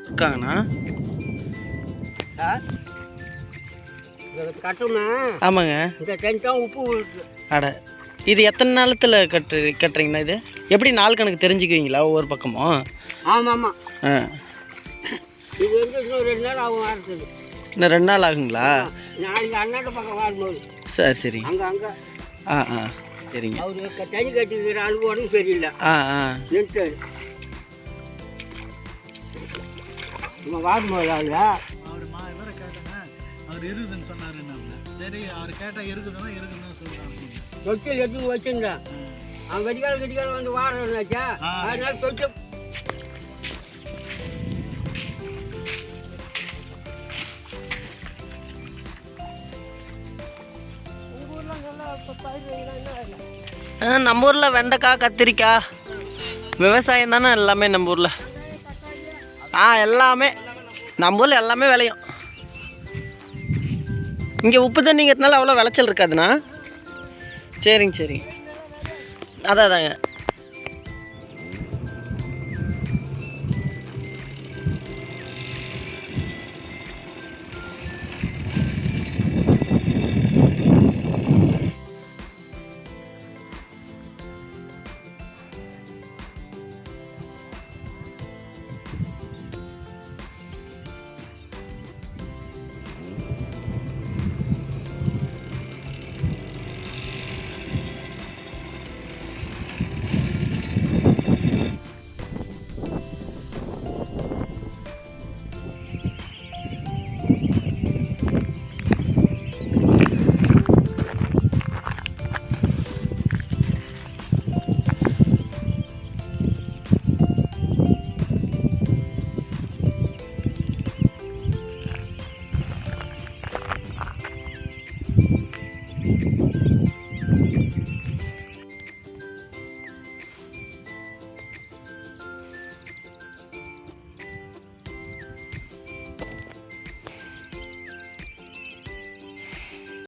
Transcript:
இருக்காங்கண்ணா கட்டுமா? ஆமாங்க. இந்த டென்ட்டாக உப்பு அட இது எத்தனை நாளத்தில் கட்டுறீங்கண்ணா? இது எப்படி நாள் கணக்கு தெரிஞ்சுக்குவீங்களா ஒவ்வொரு பக்கமும்? ஆமாம் ஆமாம். ஆ இது வந்து இன்னும் 2 நாள் ஆகும் வாரத்துக்கு. இன்னும் 2 நாள் ஆகுங்களா? நாளைக்கு அண்ணாட்ட பக்கம் வாரும்போது. சரி. அங்கே ஆ சரிங்க. அவரு தண்ணி கட்டிக்கிற அளவு உடம்பு சரியில்லை. நின்று நம்ம வாரும்போது ஆள் இவரை கேட்டேன்னா அவர் இருக்குதுன்னு சொன்னார். சரி அவர் கேட்டால் இருக்குதுன்னு சொல்கிறாங்க. தொட்டில் எடுத்து வச்சுருந்தேன். அவன் கட்டிக்கால வந்து வாரம்னாச்சா, அதனால தொட்டில் நம்ம ஊரில் வெண்டைக்காய், கத்திரிக்காய் விவசாயம் தானே எல்லாமே நம்ம ஊரில். எல்லாமே நம்ம ஊரில் எல்லாமே விளையும். இங்கே உப்பு தண்ணிங்கிறதுனால அவ்வளோ விளைச்சல் இருக்காதுண்ணா. சரிங்க. அதாங்க